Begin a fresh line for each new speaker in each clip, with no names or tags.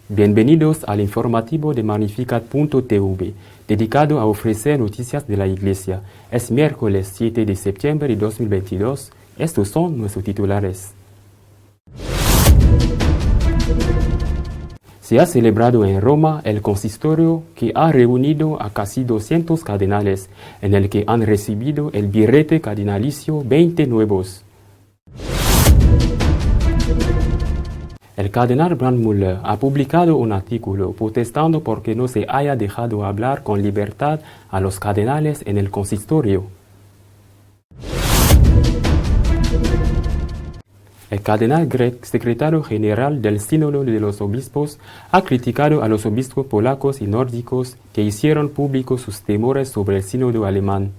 Bienvenidos al informativo de Magnificat.tv, dedicado a ofrecer noticias de la Iglesia. Es miércoles 7 de septiembre de 2022. Estos son nuestros titulares. Se ha celebrado en Roma el consistorio que ha reunido a casi 200 cardenales, en el que han recibido el birrete cardinalicio 20 nuevos. El cardenal Brandmüller ha publicado un artículo protestando porque no se haya dejado hablar con libertad a los cardenales en el consistorio. El cardenal Grech, secretario general del Sínodo de los Obispos, ha criticado a los obispos polacos y nórdicos que hicieron públicos sus temores sobre el sínodo alemán.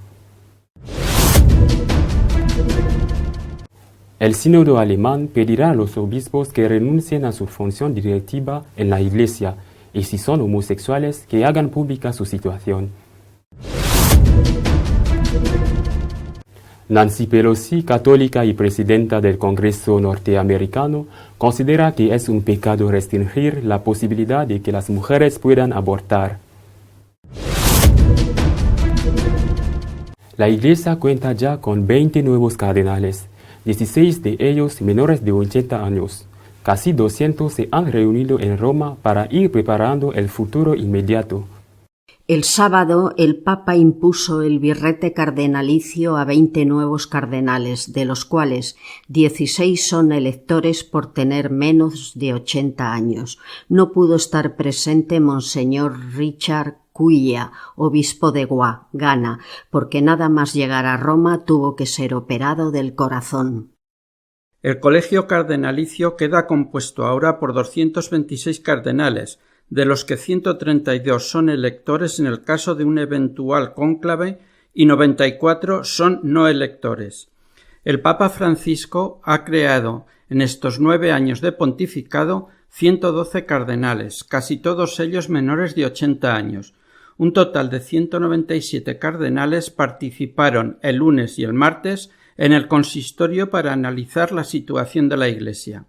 El sínodo alemán pedirá a los obispos que renuncien a su función directiva en la Iglesia y, si son homosexuales, que hagan pública su situación. Nancy Pelosi, católica y presidenta del Congreso norteamericano, considera que es un pecado restringir la posibilidad de que las mujeres puedan abortar. La Iglesia cuenta ya con 20 nuevos cardenales, 16 de ellos menores de 80 años. Casi 200 se han reunido en Roma para ir preparando el futuro inmediato.
El sábado, el Papa impuso el birrete cardenalicio a 20 nuevos cardenales, de los cuales 16 son electores por tener menos de 80 años. No pudo estar presente Monseñor Richard Cuilla, obispo de Gua, Ghana, porque nada más llegar a Roma tuvo que ser operado del corazón.
El colegio cardenalicio queda compuesto ahora por 226 cardenales, de los que 132 son electores en el caso de un eventual cónclave y 94 son no electores. El Papa Francisco ha creado en estos 9 años de pontificado 112 cardenales, casi todos ellos menores de 80 años. Un total de 197 cardenales participaron el lunes y el martes en el consistorio para analizar la situación de la Iglesia.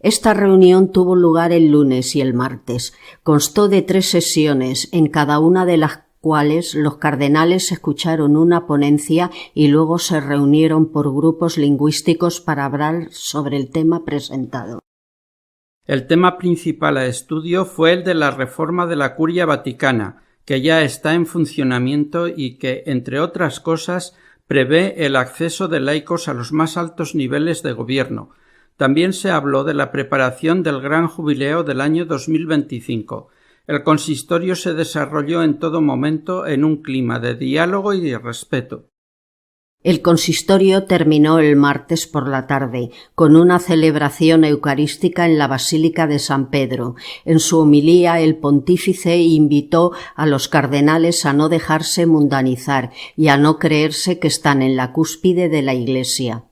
Esta reunión tuvo lugar el lunes y el martes. Constó de 3 sesiones, en cada una de las cuales los cardenales escucharon una ponencia y luego se reunieron por grupos lingüísticos para hablar sobre el tema presentado.
El tema principal a estudio fue el de la reforma de la Curia Vaticana, que ya está en funcionamiento y que, entre otras cosas, prevé el acceso de laicos a los más altos niveles de gobierno. También se habló de la preparación del gran jubileo del año 2025. El consistorio se desarrolló en todo momento en un clima de diálogo y de respeto.
El consistorio terminó el martes por la tarde con una celebración eucarística en la Basílica de San Pedro. En su homilía el pontífice invitó a los cardenales a no dejarse mundanizar y a no creerse que están en la cúspide de la Iglesia.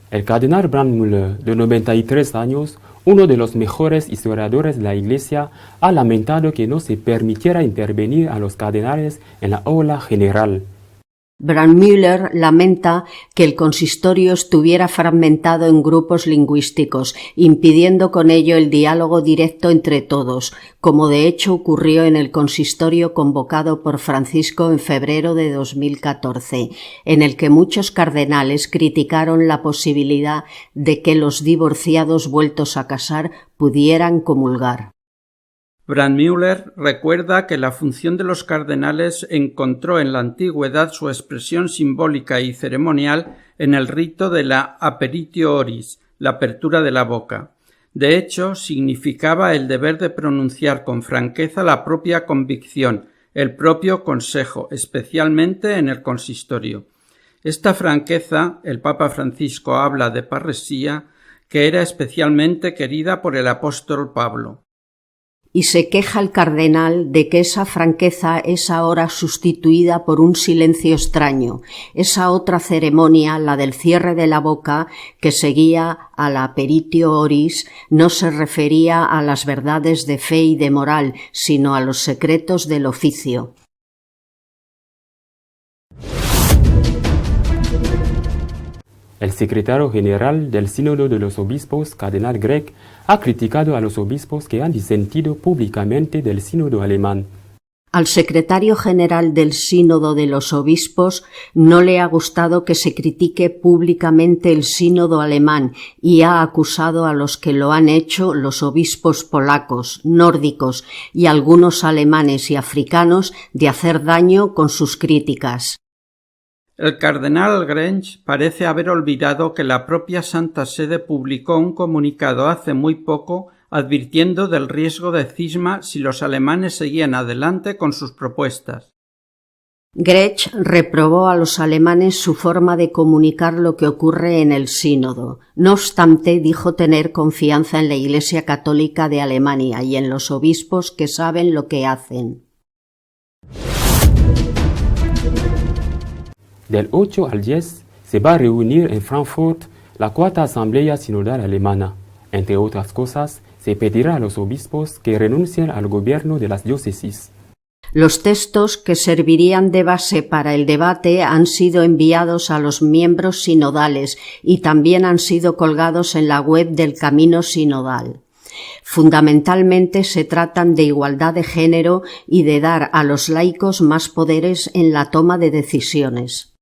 El cardenal Brandmüller, de 93 años, uno de los mejores historiadores de la Iglesia, ha lamentado que no se permitiera intervenir a los cardenales en la ola general.
Brandmüller lamenta que el consistorio estuviera fragmentado en grupos lingüísticos, impidiendo con ello el diálogo directo entre todos, como de hecho ocurrió en el consistorio convocado por Francisco en febrero de 2014, en el que muchos cardenales criticaron la posibilidad de que los divorciados vueltos a casar pudieran comulgar.
Brandmüller recuerda que la función de los cardenales encontró en la antigüedad su expresión simbólica y ceremonial en el rito de la aperitio oris, la apertura de la boca. De hecho, significaba el deber de pronunciar con franqueza la propia convicción, el propio consejo, especialmente en el consistorio. Esta franqueza, el Papa Francisco habla de parresía, que era especialmente querida por el apóstol Pablo.
Y se queja el cardenal de que esa franqueza es ahora sustituida por un silencio extraño, esa otra ceremonia, la del cierre de la boca, que seguía a la aperitio oris, no se refería a las verdades de fe y de moral, sino a los secretos del oficio.
El secretario general del Sínodo de los Obispos, Cardenal Grech, ha criticado a los obispos que han disentido públicamente del Sínodo alemán.
Al secretario general del Sínodo de los Obispos no le ha gustado que se critique públicamente el sínodo alemán y ha acusado a los que lo han hecho, los obispos polacos, nórdicos y algunos alemanes y africanos, de hacer daño con sus críticas.
El cardenal Grech parece haber olvidado que la propia Santa Sede publicó un comunicado hace muy poco advirtiendo del riesgo de cisma si los alemanes seguían adelante con sus propuestas.
Grech reprobó a los alemanes su forma de comunicar lo que ocurre en el sínodo. No obstante, dijo tener confianza en la Iglesia Católica de Alemania y en los obispos que saben lo que hacen.
Del 8 al 10 se va a reunir en Frankfurt la Cuarta Asamblea Sinodal Alemana. Entre otras cosas, se pedirá a los obispos que renuncien al gobierno de las diócesis.
Los textos que servirían de base para el debate han sido enviados a los miembros sinodales y también han sido colgados en la web del Camino Sinodal. Fundamentalmente se tratan de igualdad de género y de dar a los laicos más poderes en la toma de decisiones.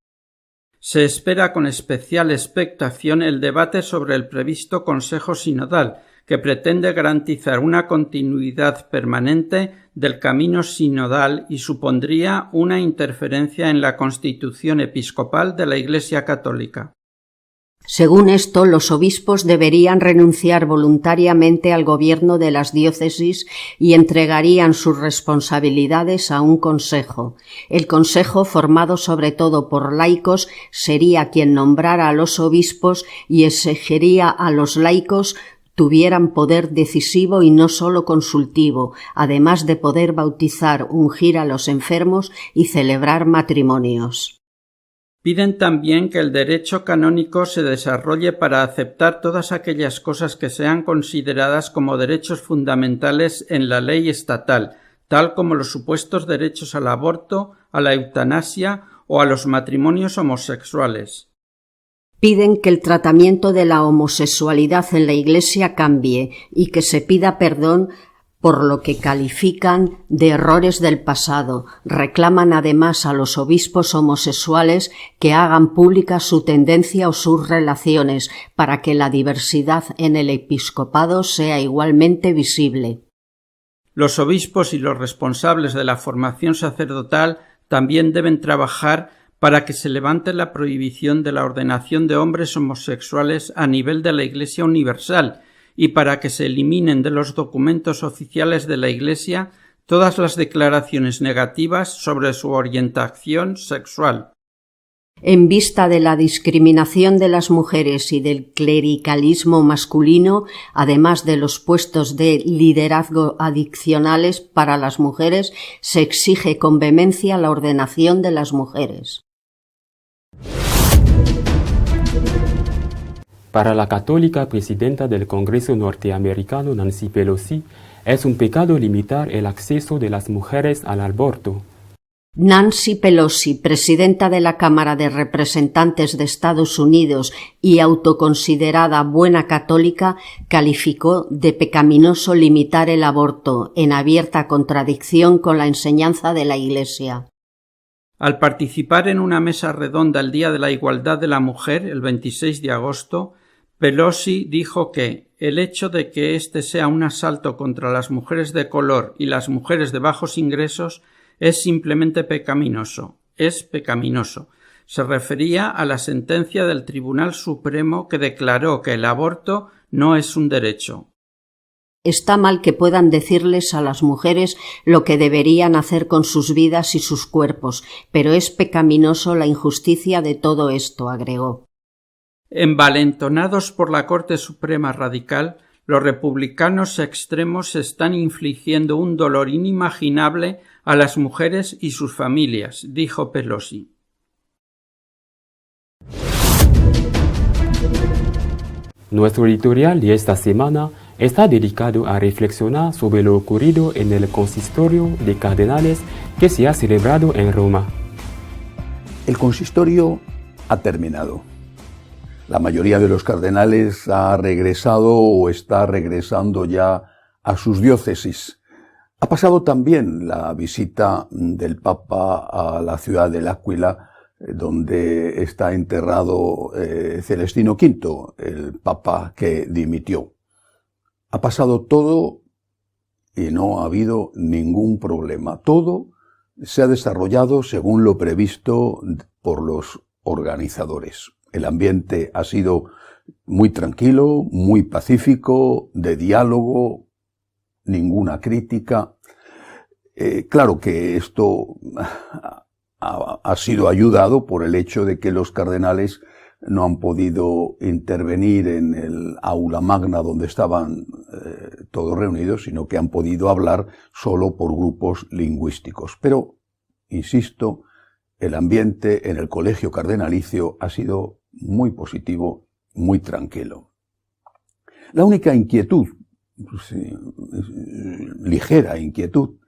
Se espera con especial expectación el debate sobre el previsto Consejo Sinodal, que pretende garantizar una continuidad permanente del camino sinodal y supondría una interferencia en la constitución episcopal de la Iglesia Católica.
Según esto, los obispos deberían renunciar voluntariamente al gobierno de las diócesis y entregarían sus responsabilidades a un consejo. El consejo, formado sobre todo por laicos, sería quien nombrara a los obispos y exigiría a los laicos tuvieran poder decisivo y no solo consultivo, además de poder bautizar, ungir a los enfermos y celebrar matrimonios.
Piden también que el derecho canónico se desarrolle para aceptar todas aquellas cosas que sean consideradas como derechos fundamentales en la ley estatal, tal como los supuestos derechos al aborto, a la eutanasia o a los matrimonios homosexuales.
Piden que el tratamiento de la homosexualidad en la Iglesia cambie y que se pida perdón por lo que califican de errores del pasado. Reclaman además a los obispos homosexuales que hagan pública su tendencia o sus relaciones para que la diversidad en el episcopado sea igualmente visible.
Los obispos y los responsables de la formación sacerdotal también deben trabajar para que se levante la prohibición de la ordenación de hombres homosexuales a nivel de la Iglesia universal y para que se eliminen de los documentos oficiales de la Iglesia todas las declaraciones negativas sobre su orientación sexual.
En vista de la discriminación de las mujeres y del clericalismo masculino, además de los puestos de liderazgo adicionales para las mujeres, se exige con vehemencia la ordenación de las mujeres.
Para la católica presidenta del Congreso norteamericano Nancy Pelosi, es un pecado limitar el acceso de las mujeres al aborto.
Nancy Pelosi, presidenta de la Cámara de Representantes de Estados Unidos y autoconsiderada buena católica, calificó de pecaminoso limitar el aborto, en abierta contradicción con la enseñanza de la Iglesia.
Al participar en una mesa redonda el Día de la Igualdad de la Mujer, el 26 de agosto, Pelosi dijo que el hecho de que este sea un asalto contra las mujeres de color y las mujeres de bajos ingresos es simplemente pecaminoso. Es pecaminoso. Se refería a la sentencia del Tribunal Supremo que declaró que el aborto no es un derecho.
Está mal que puedan decirles a las mujeres lo que deberían hacer con sus vidas y sus cuerpos, pero es pecaminoso la injusticia de todo esto, agregó.
Envalentonados por la Corte Suprema Radical, los republicanos extremos están infligiendo un dolor inimaginable a las mujeres y sus familias, dijo Pelosi.
Nuestro editorial de esta semana está dedicado a reflexionar sobre lo ocurrido en el consistorio de cardenales que se ha celebrado en Roma.
El consistorio ha terminado. La mayoría de los cardenales ha regresado o está regresando ya a sus diócesis. Ha pasado también la visita del Papa a la ciudad de L'Aquila, donde está enterrado Celestino V, el Papa que dimitió. Ha pasado todo y no ha habido ningún problema. Todo se ha desarrollado según lo previsto por los organizadores. El ambiente ha sido muy tranquilo, muy pacífico, de diálogo, ninguna crítica. Claro que esto ha sido ayudado por el hecho de que los cardenales no han podido intervenir en el aula magna donde estaban todos reunidos, sino que han podido hablar solo por grupos lingüísticos. Pero, insisto, el ambiente en el colegio cardenalicio ha sido muy positivo, muy tranquilo. La única inquietud, ligera inquietud,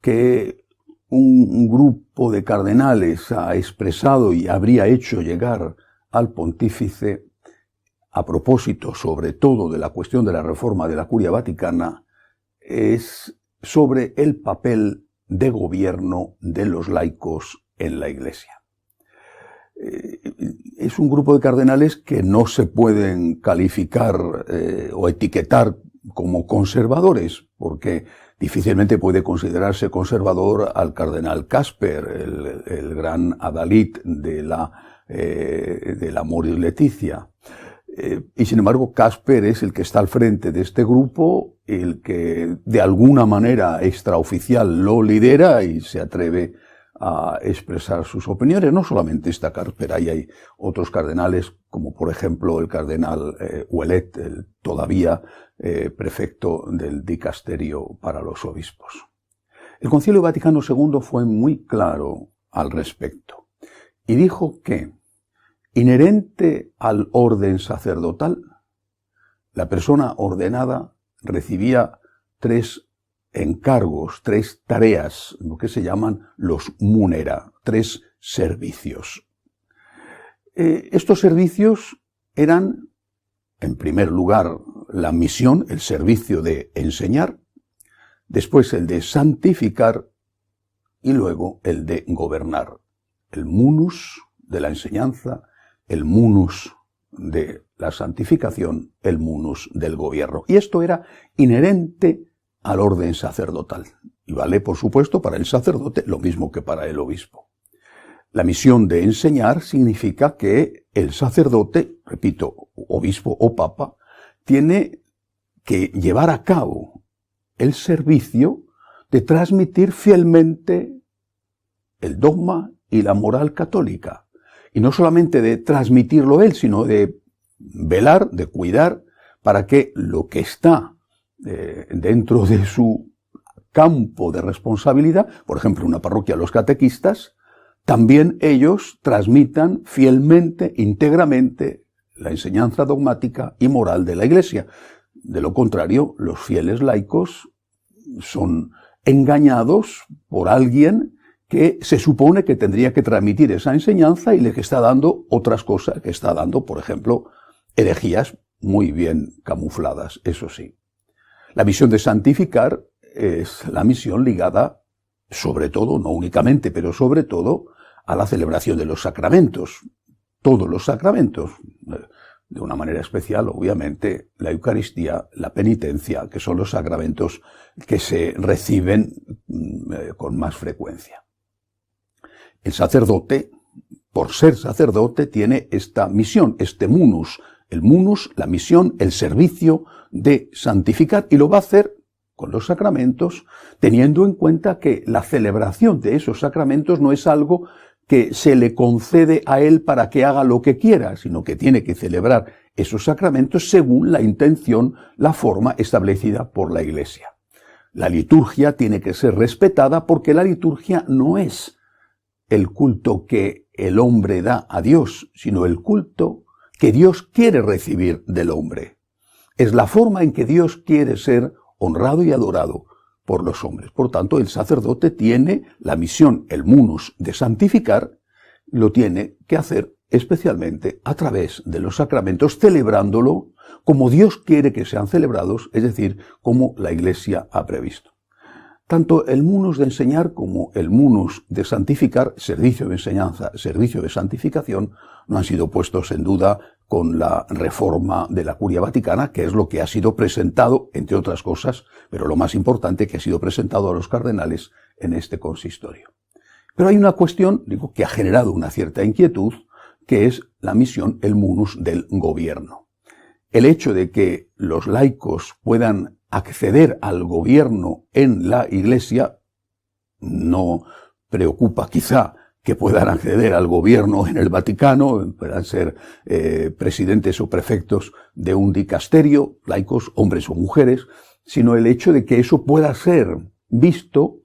que un grupo de cardenales ha expresado y habría hecho llegar al pontífice a propósito sobre todo de la cuestión de la reforma de la Curia Vaticana, es sobre el papel de gobierno de los laicos en la Iglesia. Es un grupo de cardenales que no se pueden calificar o etiquetar como conservadores, porque difícilmente puede considerarse conservador al cardenal Casper, el gran adalid de la Amoris Laetitia. Y sin embargo, Casper es el que está al frente de este grupo, el que de alguna manera extraoficial lo lidera y se atreve a expresar sus opiniones. No solamente está Casper, ahí hay otros cardenales, como por ejemplo el cardenal Ouellet, el todavía prefecto del dicasterio para los obispos. El Concilio Vaticano II fue muy claro al respecto y dijo que, inherente al orden sacerdotal, la persona ordenada recibía 3 encargos, 3 tareas, lo que se llaman los munera, 3 servicios. Estos servicios eran, en primer lugar, la misión, el servicio de enseñar, después el de santificar y luego el de gobernar. El munus de la enseñanza, el munus de la santificación, el munus del gobierno. Y esto era inherente al orden sacerdotal. Y vale, por supuesto, para el sacerdote lo mismo que para el obispo. La misión de enseñar significa que el sacerdote, repito, obispo o papa, tiene que llevar a cabo el servicio de transmitir fielmente el dogma y la moral católica. Y no solamente de transmitirlo él, sino de velar, de cuidar, para que lo que está dentro de su campo de responsabilidad, por ejemplo, una parroquia, los catequistas, también ellos transmitan fielmente, íntegramente, la enseñanza dogmática y moral de la Iglesia. De lo contrario, los fieles laicos son engañados por alguien que se supone que tendría que transmitir esa enseñanza y le que está dando otras cosas, que está dando, por ejemplo, herejías muy bien camufladas, eso sí. La misión de santificar es la misión ligada, sobre todo, no únicamente, pero sobre todo, a la celebración de los sacramentos. Todos los sacramentos, de una manera especial, obviamente, la Eucaristía, la penitencia, que son los sacramentos que se reciben con más frecuencia. El sacerdote, por ser sacerdote, tiene esta misión, este munus. El munus, la misión, el servicio de santificar, y lo va a hacer con los sacramentos, teniendo en cuenta que la celebración de esos sacramentos no es algo que se le concede a él para que haga lo que quiera, sino que tiene que celebrar esos sacramentos según la intención, la forma establecida por la Iglesia. La liturgia tiene que ser respetada porque la liturgia no es el culto que el hombre da a Dios, sino el culto que Dios quiere recibir del hombre. Es la forma en que Dios quiere ser honrado y adorado por los hombres. Por tanto, el sacerdote tiene la misión, el munus, de santificar, lo tiene que hacer especialmente a través de los sacramentos, celebrándolo como Dios quiere que sean celebrados, es decir, como la Iglesia ha previsto. Tanto el munus de enseñar como el munus de santificar, servicio de enseñanza, servicio de santificación, no han sido puestos en duda con la reforma de la Curia Vaticana, que es lo que ha sido presentado, entre otras cosas, pero lo más importante, que ha sido presentado a los cardenales en este consistorio. Pero hay una cuestión, digo, que ha generado una cierta inquietud, que es la misión, el munus del gobierno. El hecho de que los laicos puedan acceder al gobierno en la Iglesia no preocupa quizá que puedan acceder al gobierno en el Vaticano, puedan ser presidentes o prefectos de un dicasterio, laicos, hombres o mujeres, sino el hecho de que eso pueda ser visto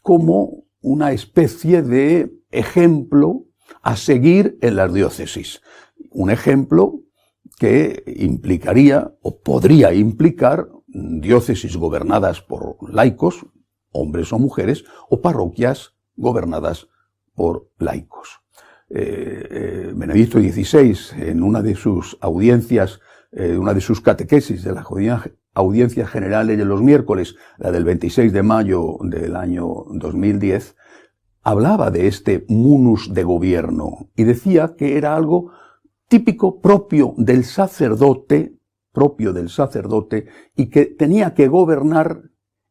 como una especie de ejemplo a seguir en las diócesis. Un ejemplo que implicaría o podría implicar diócesis gobernadas por laicos, hombres o mujeres, o parroquias gobernadas por laicos. Benedicto XVI, en una de sus audiencias, una de sus catequesis de la audiencia general de los miércoles, la del 26 de mayo del año 2010, hablaba de este munus de gobierno y decía que era algo típico, propio del sacerdote, y que tenía que gobernar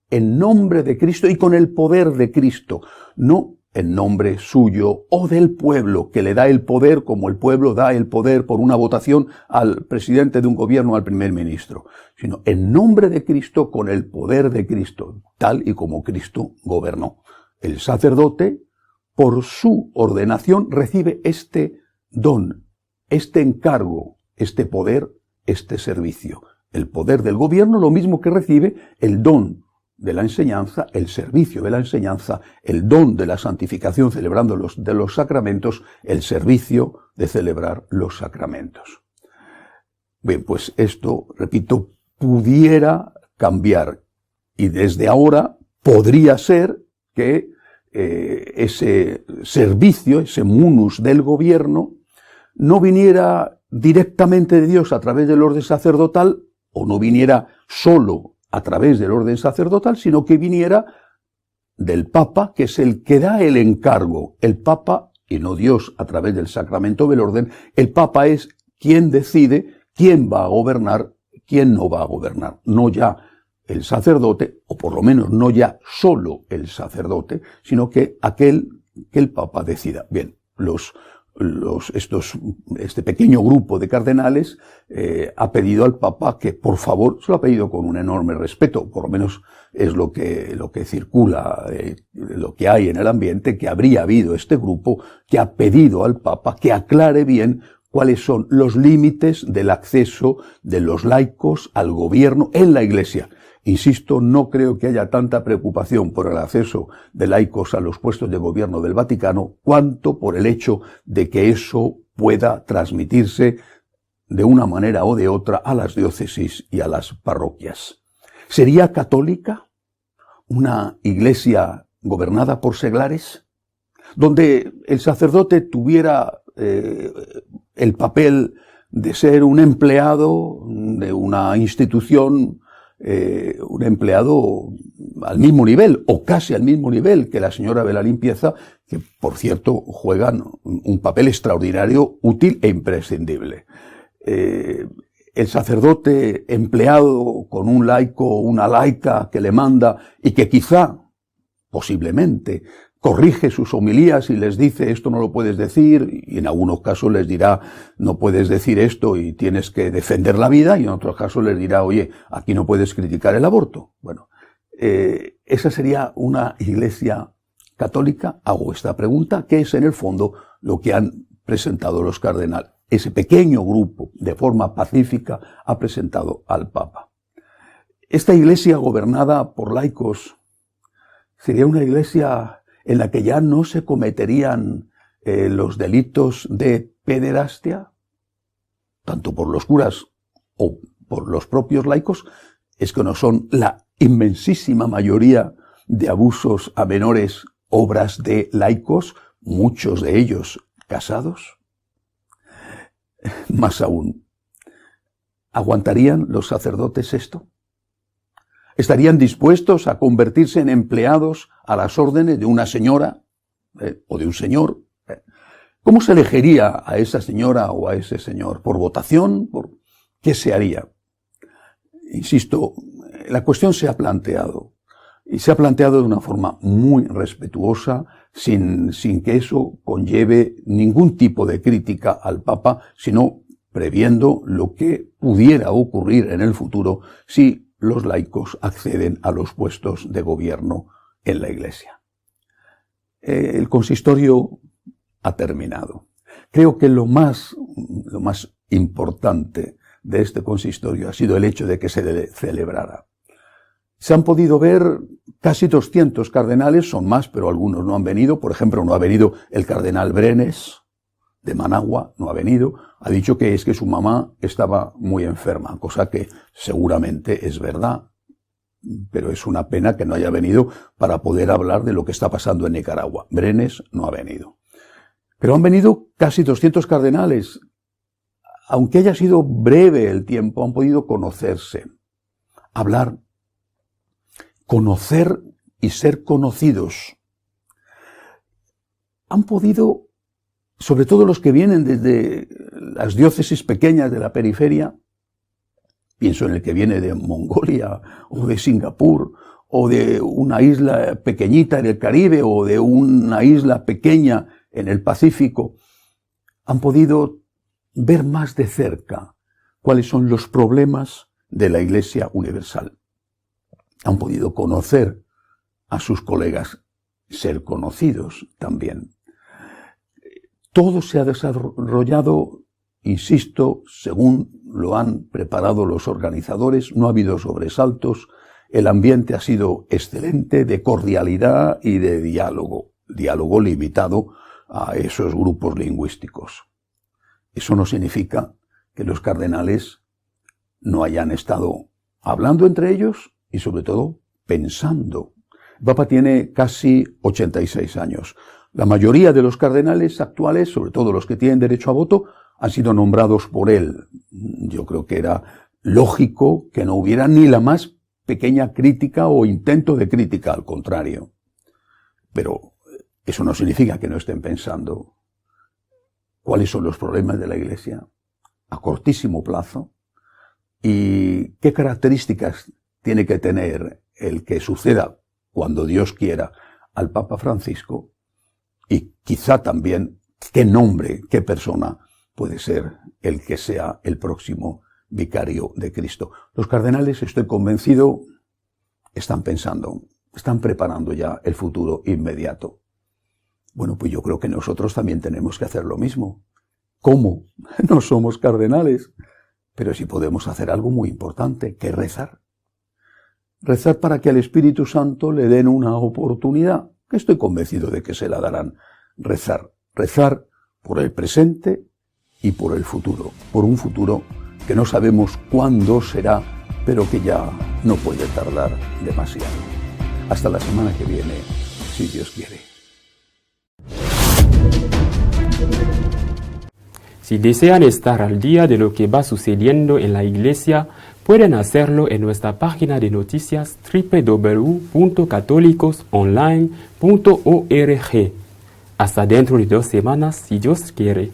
en nombre de Cristo y con el poder de Cristo, no en nombre suyo o del pueblo, que le da el poder como el pueblo da el poder por una votación al presidente de un gobierno o al primer ministro, sino en nombre de Cristo, con el poder de Cristo, tal y como Cristo gobernó. El sacerdote, por su ordenación, recibe este don, este encargo, este poder, este servicio. El poder del gobierno, lo mismo que recibe el don de la enseñanza, el servicio de la enseñanza, el don de la santificación celebrando de los sacramentos, el servicio de celebrar los sacramentos. Bien, pues esto, repito, pudiera cambiar y desde ahora podría ser que ese servicio, ese munus del gobierno, no viniera directamente de Dios a través del orden sacerdotal, o no viniera solo a través del orden sacerdotal, sino que viniera del Papa, que es el que da el encargo. El Papa, y no Dios a través del sacramento del orden, el Papa es quien decide quién va a gobernar, quién no va a gobernar. No ya el sacerdote, o por lo menos no ya solo el sacerdote, sino que aquel que el Papa decida. Bien, este pequeño grupo de cardenales ha pedido al Papa que, por favor, se lo ha pedido con un enorme respeto, por lo menos es lo que circula, lo que hay en el ambiente, que habría habido este grupo que ha pedido al Papa que aclare bien cuáles son los límites del acceso de los laicos al gobierno en la Iglesia. Insisto, no creo que haya tanta preocupación por el acceso de laicos a los puestos de gobierno del Vaticano, cuanto por el hecho de que eso pueda transmitirse de una manera o de otra a las diócesis y a las parroquias. ¿Sería católica una iglesia gobernada por seglares, donde el sacerdote tuviera el papel de ser un empleado de una institución, un empleado al mismo nivel o casi al mismo nivel que la señora de la limpieza, que por cierto juegan un papel extraordinario, útil e imprescindible? El sacerdote empleado con un laico o una laica que le manda y que quizá, posiblemente, corrige sus homilías y les dice esto no lo puedes decir, y en algunos casos les dirá no puedes decir esto y tienes que defender la vida, y en otros casos les dirá oye, aquí no puedes criticar el aborto. Bueno, esa sería una iglesia católica. Hago esta pregunta, que es en el fondo lo que han presentado los cardenales. Ese pequeño grupo, de forma pacífica, ha presentado al Papa. Esta iglesia gobernada por laicos sería una iglesia en la que ya no se cometerían los delitos de pederastia, tanto por los curas o por los propios laicos. Es que no son la inmensísima mayoría de abusos a menores obras de laicos, muchos de ellos casados. Más aún, ¿aguantarían los sacerdotes esto? ¿Estarían dispuestos a convertirse en empleados a las órdenes de una señora o de un señor? ¿Cómo se elegiría a esa señora o a ese señor? ¿Por votación? ¿Qué se haría? Insisto, la cuestión se ha planteado, y se ha planteado de una forma muy respetuosa, sin que eso conlleve ningún tipo de crítica al Papa, sino previendo lo que pudiera ocurrir en el futuro si los laicos acceden a los puestos de gobierno en la Iglesia. El consistorio ha terminado. Creo que lo más importante de este consistorio ha sido el hecho de que se celebrara. Se han podido ver casi 200 cardenales, son más, pero algunos no han venido. Por ejemplo, no ha venido el cardenal Brenes, de Managua, no ha venido. Ha dicho que es que su mamá estaba muy enferma, cosa que seguramente es verdad. Pero es una pena que no haya venido para poder hablar de lo que está pasando en Nicaragua. Brenes no ha venido. Pero han venido casi 200 cardenales. Aunque haya sido breve el tiempo, han podido conocerse, hablar, conocer y ser conocidos. Han podido, sobre todo los que vienen desde las diócesis pequeñas de la periferia, pienso en el que viene de Mongolia o de Singapur o de una isla pequeñita en el Caribe o de una isla pequeña en el Pacífico, han podido ver más de cerca cuáles son los problemas de la Iglesia Universal. Han podido conocer a sus colegas, ser conocidos también. Todo se ha desarrollado, insisto, según lo han preparado los organizadores, no ha habido sobresaltos, el ambiente ha sido excelente, de cordialidad y de diálogo limitado a esos grupos lingüísticos. Eso no significa que los cardenales no hayan estado hablando entre ellos y sobre todo pensando. El Papa tiene casi 86 años. La mayoría de los cardenales actuales, sobre todo los que tienen derecho a voto, han sido nombrados por él. Yo creo que era lógico que no hubiera ni la más pequeña crítica o intento de crítica, al contrario. Pero eso no significa que no estén pensando cuáles son los problemas de la Iglesia a cortísimo plazo y qué características tiene que tener el que suceda, cuando Dios quiera, al Papa Francisco, y quizá también qué nombre, qué persona puede ser el que sea el próximo vicario de Cristo. Los cardenales, estoy convencido, están pensando, están preparando ya el futuro inmediato. Bueno, pues yo creo que nosotros también tenemos que hacer lo mismo. ¿Cómo? No somos cardenales, pero sí podemos hacer algo muy importante, que rezar. Rezar para que al Espíritu Santo le den una oportunidad, que estoy convencido de que se la darán. Rezar por el presente y por el futuro, por un futuro que no sabemos cuándo será, pero que ya no puede tardar demasiado. Hasta la semana que viene, si Dios quiere.
Si desean estar al día de lo que va sucediendo en la Iglesia, pueden hacerlo en nuestra página de noticias www.catolicosonline.org. Hasta dentro de 2 semanas, si Dios quiere.